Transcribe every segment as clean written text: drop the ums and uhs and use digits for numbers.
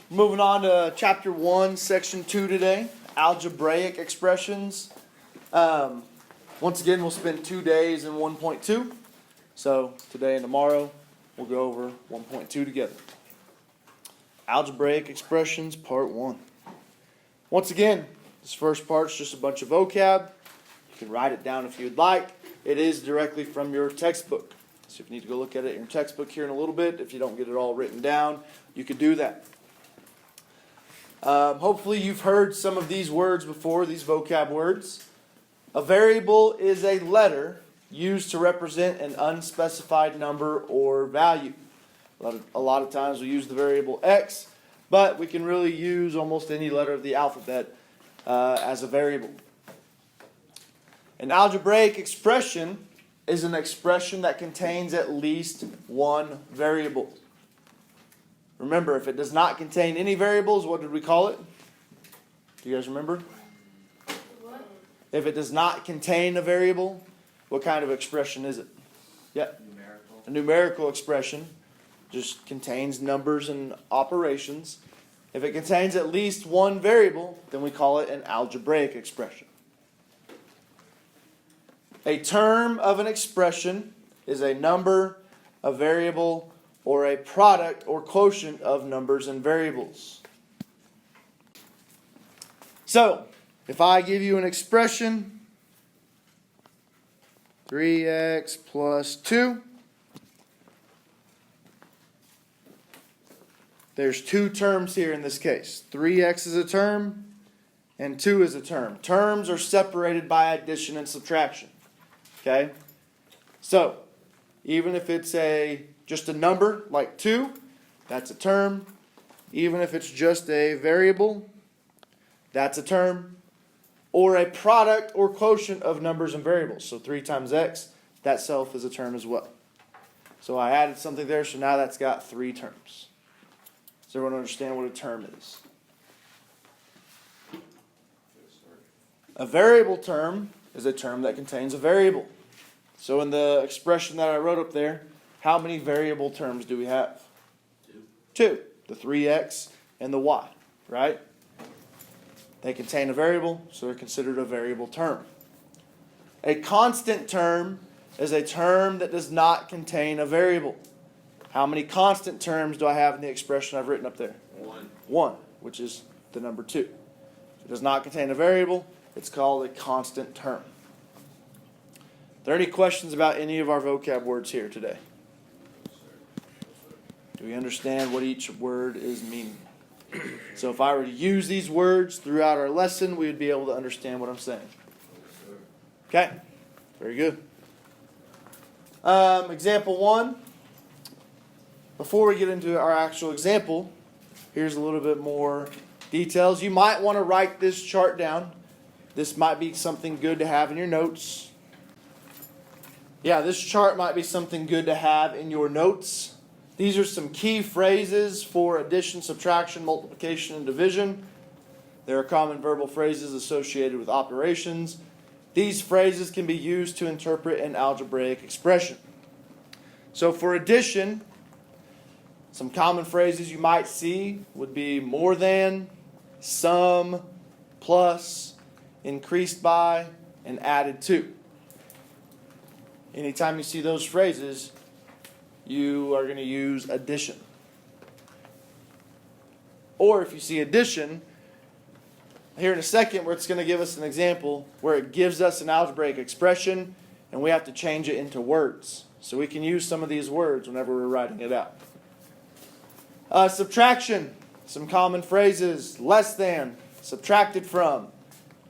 Moving on to chapter 1, section 2 today, algebraic expressions. Once again, we'll spend 2 days in 1.2. So today and tomorrow, we'll go over 1.2 together. Algebraic expressions, part 1. Once again, this first part is just a bunch of vocab. You can write it down if you'd like. It is directly from your textbook. So if you need to go look at it in your textbook here in a little bit, if you don't get it all written down, you could do that. Hopefully you've heard some of these words before, these vocab words. A variable is a letter used to represent an unspecified number or value. A lot of times we use the variable x, but we can really use almost any letter of the alphabet as a variable. An algebraic expression is an expression that contains at least one variable. Remember, if it does not contain any variables, what did we call it? Do you guys remember? What? If it does not contain a variable, what kind of expression is it? Yeah. Numerical. A numerical expression just contains numbers and operations. If it contains at least one variable, then we call it an algebraic expression. A term of an expression is a number, a variable, or a product or quotient of numbers and variables. So, if I give you an expression, 3x plus 2, there's two terms here in this case. 3x is a term, and 2 is a term. Terms are separated by addition and subtraction. Okay? So, even if it's just a number like 2, that's a term. Even if it's just a variable, that's a term. Or a product or quotient of numbers and variables. So 3 times x, that self is a term as well. So I added something there, so now that's got 3 terms. Does everyone understand what a term is? A variable term is a term that contains a variable. So in the expression that I wrote up there, how many variable terms do we have? 2. The 3x and the y, right? They contain a variable, so they're considered a variable term. A constant term is a term that does not contain a variable. How many constant terms do I have in the expression I've written up there? 1. 1, which is the number 2. If it does not contain a variable, it's called a constant term. Are there any questions about any of our vocab words here today? Do we understand what each word is meaning? So if I were to use these words throughout our lesson, we would be able to understand what I'm saying. Okay, very good. Example 1. Before we get into our actual example, here's a little bit more details. You might want to write this chart down. This might be something good to have in your notes. Yeah, this chart might be something good to have in your notes. These are some key phrases for addition, subtraction, multiplication, and division. There are common verbal phrases associated with operations. These phrases can be used to interpret an algebraic expression. So for addition, some common phrases you might see would be more than, sum, plus, increased by, and added to. Anytime you see those phrases, you are going to use addition. Or if you see addition, here in a second, where it's going to give us an example where it gives us an algebraic expression and we have to change it into words. So we can use some of these words whenever we're writing it out. Subtraction, some common phrases: less than, subtracted from,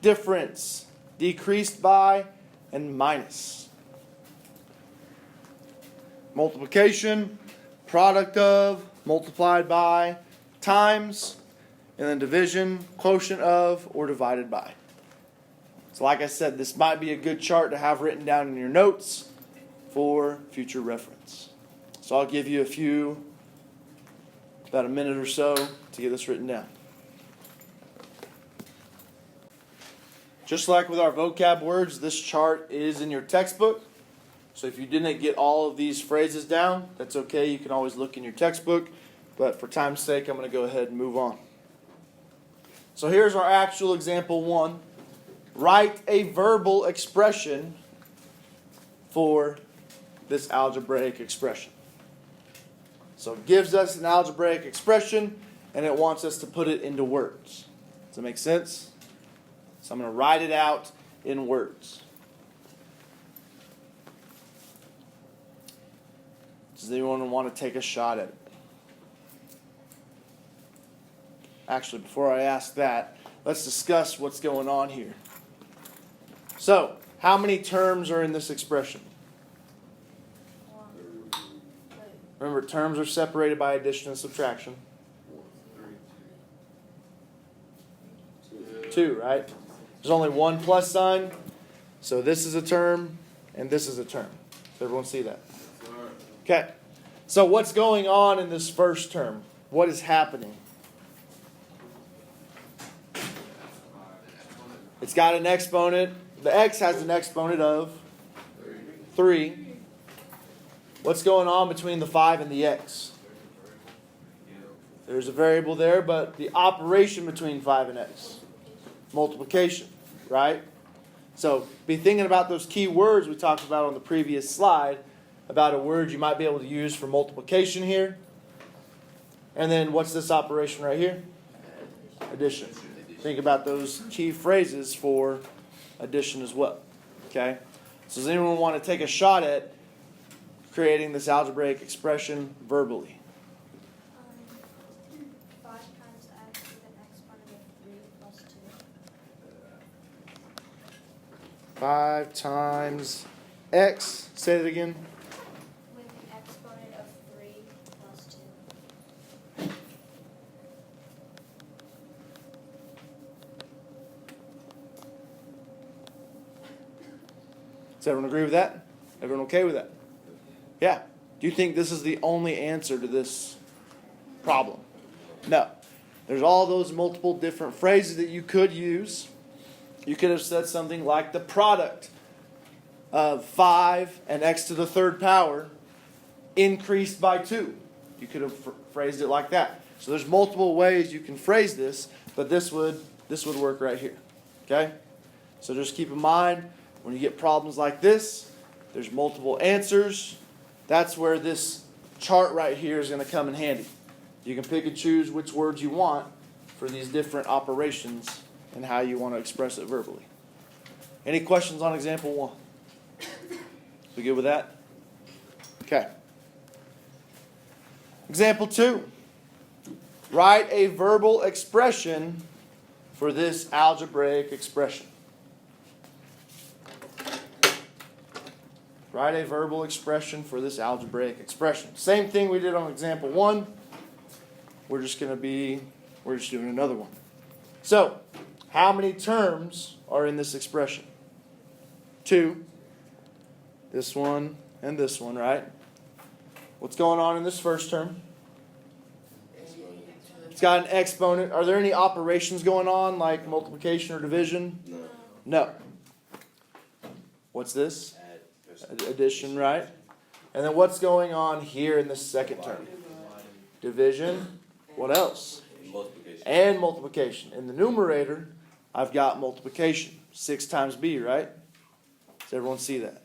difference, decreased by, and minus. Multiplication, product of, multiplied by, times, and then division, quotient of, or divided by. So like I said, this might be a good chart to have written down in your notes for future reference. So I'll give you about a minute or so to get this written down. Just like with our vocab words, this chart is in your textbook. So if you didn't get all of these phrases down, that's okay. You can always look in your textbook But for time's sake, I'm going to go ahead and move on. So here's our actual example 1. Write a verbal expression for this algebraic expression. So it gives us an algebraic expression, and it wants us to put it into words. Does that make sense? So I'm going to write it out in words. Does anyone want to take a shot at it? Actually, before I ask that, let's discuss what's going on here. So, how many terms are in this expression? Remember, terms are separated by addition and subtraction. 2, right? There's only one plus sign. So this is a term, and this is a term. Does everyone see that? Okay. So what's going on in this first term? What is happening? It's got an exponent. The x has an exponent of 3. What's going on between the 5 and the x? There's a variable there, but the operation between 5 and x. Multiplication, right? So be thinking about those key words we talked about on the previous slide, about a word you might be able to use for multiplication here. And then what's this operation right here? Addition. Think about those key phrases for addition as well. Okay? So does anyone want to take a shot at creating this algebraic expression verbally? 5 times x with an exponent of 3 plus 2. 5 times x. Say that again. With an exponent of 3 plus 2. Does everyone agree with that? Everyone okay with that? Yeah. Do you think this is the only answer to this problem? No. There's all those multiple different phrases that you could use. You could have said something like the product of 5 and x to the 3rd power increased by 2. You could have phrased it like that. So there's multiple ways you can phrase this, but this would work right here. Okay? So just keep in mind, when you get problems like this, there's multiple answers. That's where this chart right here is going to come in handy. You can pick and choose which words you want for these different operations and how you want to express it verbally. Any questions on example 1? We good with that? Okay. Example 2. Write a verbal expression for this algebraic expression. Write a verbal expression for this algebraic expression. Same thing we did on example 1. We're just doing another one. So, how many terms are in this expression? 2. This one and this one, right? What's going on in this first term? It's got an exponent. Are there any operations going on, like multiplication or division? No. What's this? Addition, right? And then what's going on here in this second term? Division. What else? And multiplication. In the numerator, I've got multiplication. 6 times b, right? Does everyone see that?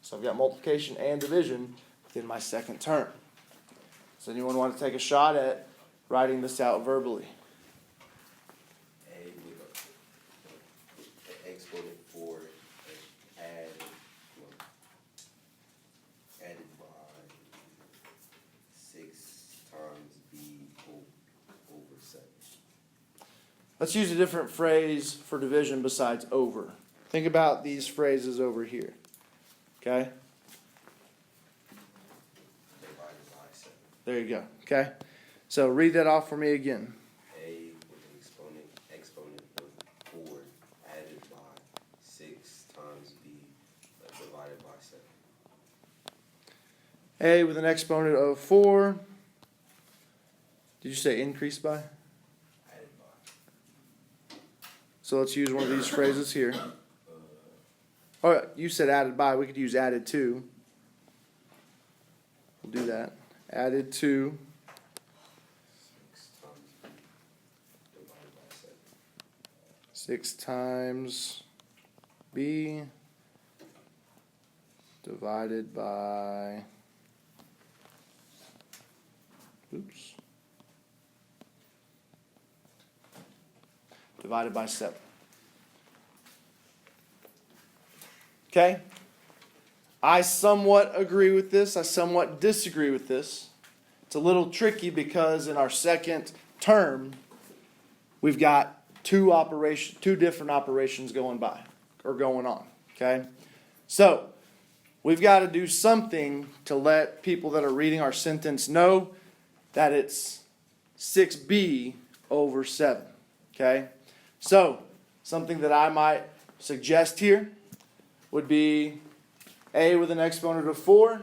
So I've got multiplication and division within my second term. Does anyone want to take a shot at writing this out verbally? Exponent 4 added by 6 times b over 7. Let's use a different phrase for division besides over. Think about these phrases over here. Okay? Divided by 7. There you go. Okay? So read that off for me again. A with an exponent of 4 added by 6 times b divided by 7. A with an exponent of 4. Did you say increased by? Added by. So let's use one of these phrases here. Oh, you said added by. We could use added to. We'll do that. Added to 6 times b divided by, divided by 7. Okay? I somewhat agree with this. I somewhat disagree with this. It's a little tricky because in our second term, we've got two different operations going on. Okay? So, we've got to do something to let people that are reading our sentence know that it's 6b over 7. Okay? So, something that I might suggest here would be a with an exponent of 4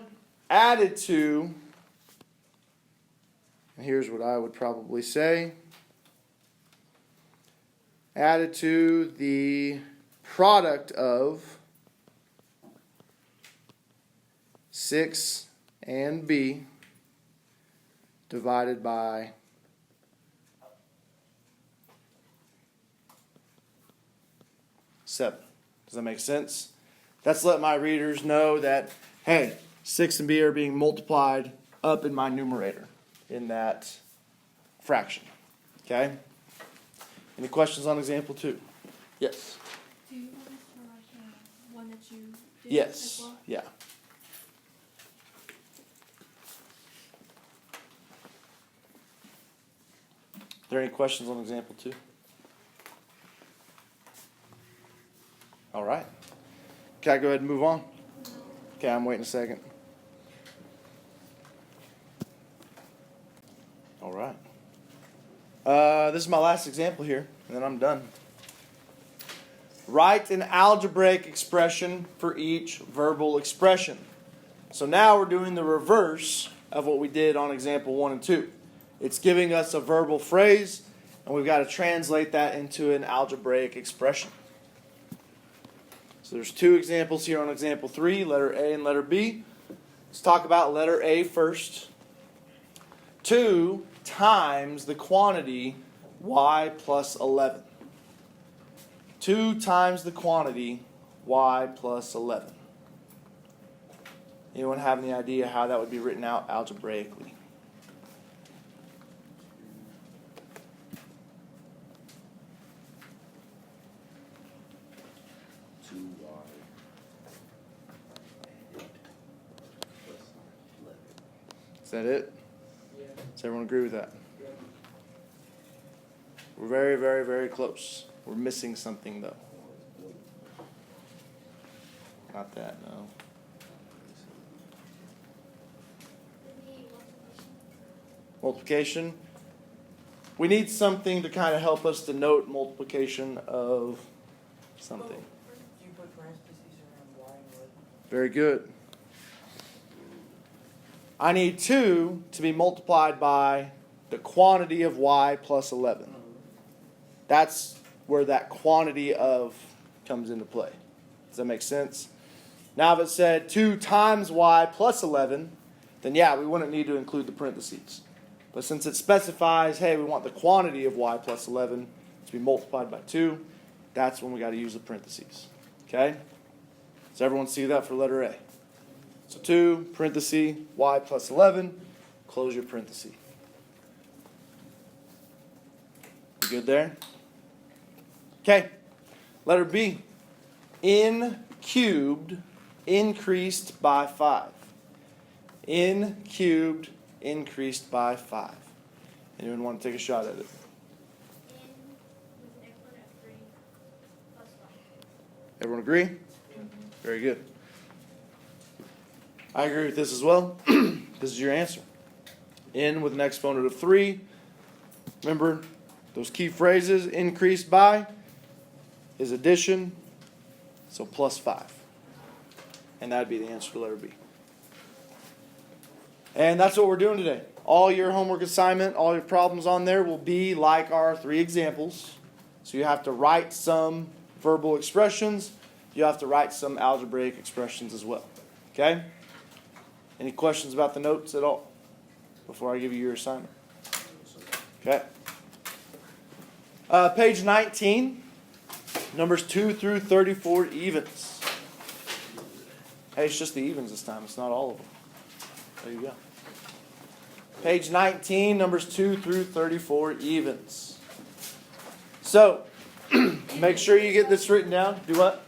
added to, and here's what I would probably say, added to the product of 6 and b divided by 7. Does that make sense? That's let my readers know that, hey, 6 and b are being multiplied up in my numerator in that fraction. Okay? Any questions on example 2? Yes. Do you want us to write one that you did Yes. as well? Yeah. Are there any questions on example 2? All right. Can I go ahead and move on? Okay, I'm waiting a second. All right. This is my last example here, and then I'm done. Write an algebraic expression for each verbal expression. So now we're doing the reverse of what we did on example 1 and 2. It's giving us a verbal phrase, and we've got to translate that into an algebraic expression. So there's 2 examples here on example 3, letter A and letter B. Let's talk about letter A first. 2 times the quantity y plus 11. 2 times the quantity y plus 11. Anyone have any idea how that would be written out algebraically? Is that it? Yeah. Does everyone agree with that? Yeah. We're very, very, very close. We're missing something, though. Not that, no. Multiplication. We need something to kind of help us denote multiplication of something. You put parentheses around y and 11. Very good. I need 2 to be multiplied by the quantity of y plus 11. That's where that quantity of comes into play. Does that make sense? Now if it said 2 times y plus 11, then yeah, we wouldn't need to include the parentheses. But since it specifies, hey, we want the quantity of y plus 11 to be multiplied by 2, that's when we got to use the parentheses. Okay? Does everyone see that for letter A? So 2, parenthesis, y plus 11, close your parenthesis. You good there? Okay, letter B. N cubed increased by 5. N cubed increased by 5. Anyone want to take a shot at it? N with an exponent of 3 plus 5. Everyone agree? Very good. I agree with this as well. This is your answer. N with an exponent of 3. Remember, those key phrases, increased by, is addition, so plus 5. And that would be the answer to letter B. And that's what we're doing today. All your homework assignment, all your problems on there will be like our 3 examples. So you have to write some verbal expressions. You have to write some algebraic expressions as well. Okay? Any questions about the notes at all before I give you your assignment? Okay. Page 19. Numbers 2 through 34 evens. Hey, it's just the evens this time. It's not all of them. There you go. Page 19, numbers 2 through 34 evens. So, make sure you get this written down. Do what?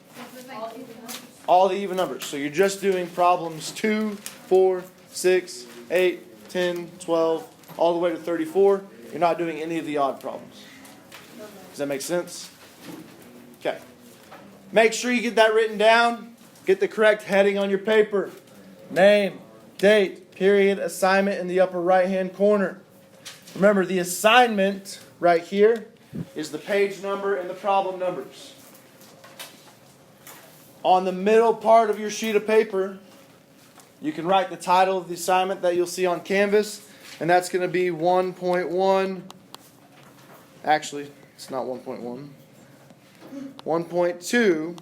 All the even numbers. So you're just doing problems 2, 4, 6, 8, 10, 12, all the way to 34. You're not doing any of the odd problems. Does that make sense? Okay. Make sure you get that written down. Get the correct heading on your paper. Name, date, period, assignment in the upper right-hand corner. Remember, the assignment right here is the page number and the problem numbers. On the middle part of your sheet of paper, you can write the title of the assignment that you'll see on Canvas, and that's going to be 1.1. Actually, it's not 1.1. 1.2.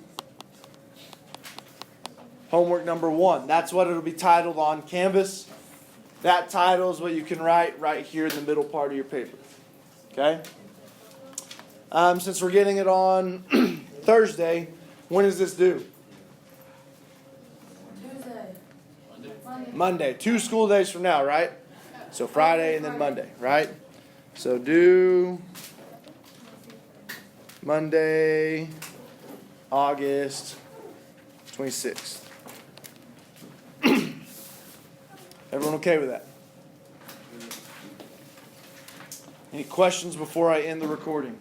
Homework number 1. That's what it'll be titled on Canvas. That title is what you can write right here in the middle part of your paper. Okay? Since we're getting it on Thursday, when is this due? Monday. 2 school days from now, right? So Friday and then Monday, right? So due Monday, August 26th. Everyone okay with that? Any questions before I end the recording?